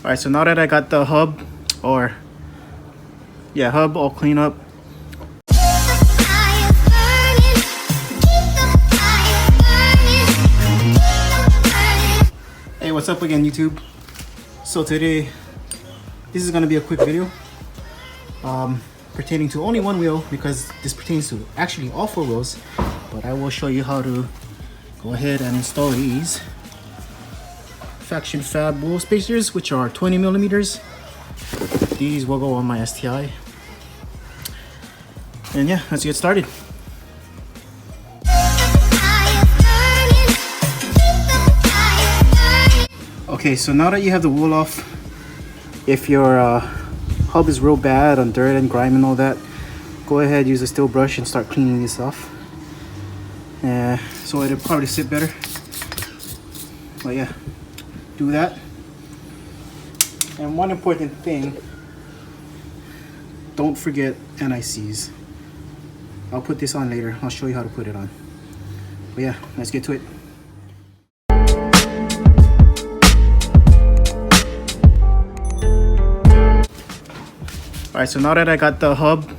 Alright, so now that I got the hub, hub all cleaned up. Hey, what's up again, YouTube? So today, this is gonna be a quick video pertaining to only one wheel, because this pertains to actually all four wheels, but I will show you how to go ahead and install these Faction Fab wheel spacers, which are 20 millimeters. These will go on my STI. And yeah, let's get started. Okay, so now that you have the wool off, if your hub is real bad on dirt and grime and all that, go ahead, use a steel brush and start cleaning this off. So it'll probably sit better. But yeah, do that. And one important thing, don't forget NICs. I'll put this on later. I'll show you how to put it on. But yeah, let's get to it. Alright, so now that I got the hub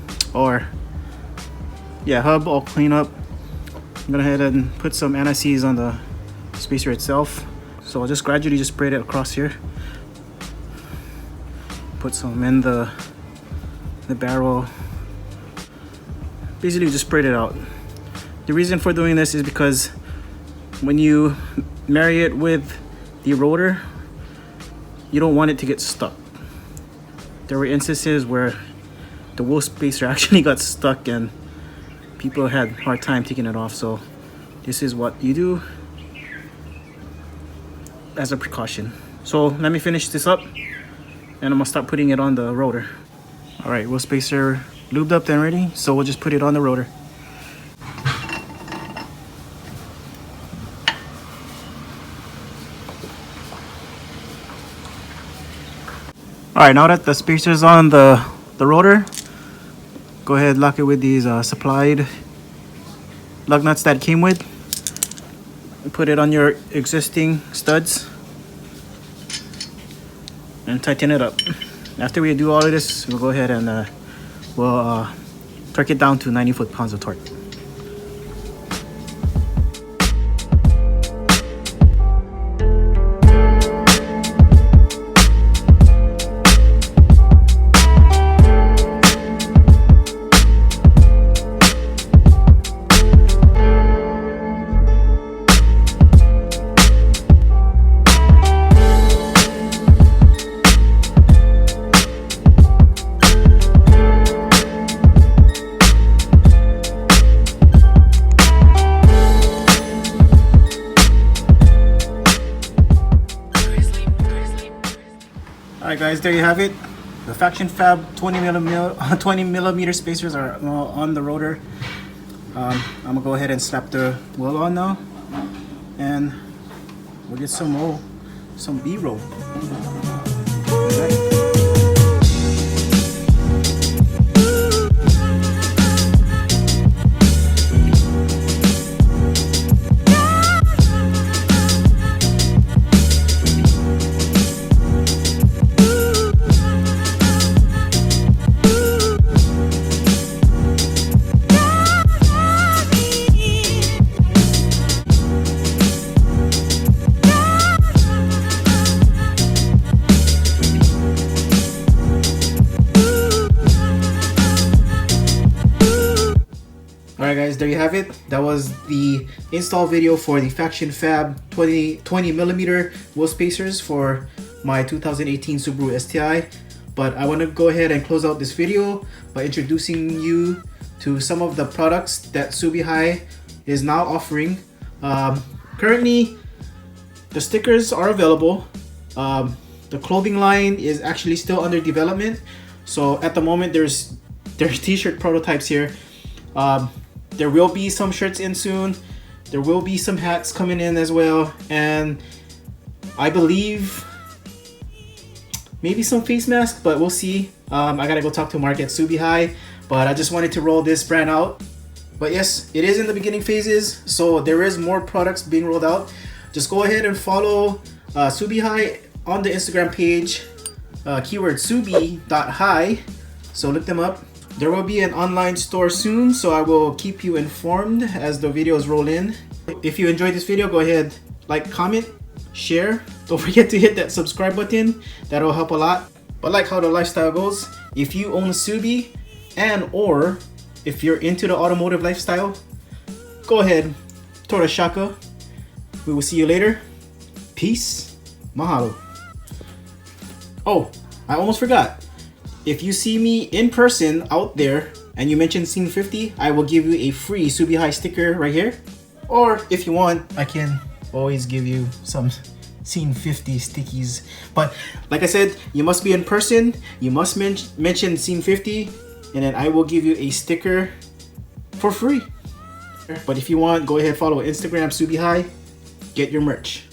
all cleaned up, I'm gonna head and put some NICs on the spacer itself. So I'll just gradually just spray it across here. Put some in the barrel. Basically just sprayed it out. The reason for doing this is because when you marry it with the rotor, you don't want it to get stuck. There were instances where the wool spacer actually got stuck and people had a hard time taking it off. So this is what you do as a precaution. So let me finish this up and I'm gonna start putting it on the rotor. All right, wool spacer lubed up and ready. So we'll just put it on the rotor. Alright, now that the spacer is on the rotor, go ahead, lock it with these supplied lug nuts that it came with. Put it on your existing studs and tighten it up. After we do all of this, we'll go ahead and we'll torque it down to 90 foot-pounds of torque. Alright guys, there you have it. The Faction Fab 20 millimeter spacers are on the rotor. I'm gonna go ahead and slap the wheel on now, and we'll get some B-roll. Alright guys, there you have it. That was the install video for the Faction Fab 20 millimeter wheel spacers for my 2018 Subaru STI. But I want to go ahead and close out this video by introducing you to some of the products that Subi is now offering. Currently, the stickers are available. The clothing line is actually still under development. So at the moment, there's t-shirt prototypes here. There will be some shirts in soon. There will be some hats coming in as well. And I believe maybe some face masks, but we'll see. I gotta go talk to Mark at Subi, but I just wanted to roll this brand out. But yes, it is in the beginning phases, so there is more products being rolled out. Just go ahead and follow Subi on the Instagram page keyword subi.hi. So look them up. There will be an online store soon, so I will keep you informed as the videos roll in. If you enjoyed this video, go ahead, like, comment, share. Don't forget to hit that subscribe button. That'll help a lot. But like how the lifestyle goes, if you own a Subi and or if you're into the automotive lifestyle, go ahead, Tora Shaka. We will see you later. Peace. Mahalo. Oh, I almost forgot. If you see me in person out there and you mention Scenefifty, I will give you a free Subi High sticker right here. Or if you want, I can always give you some Scenefifty stickies. But like I said, you must be in person, you must mention Scenefifty, and then I will give you a sticker for free. But if you want, go ahead, follow Instagram Subi High, get your merch.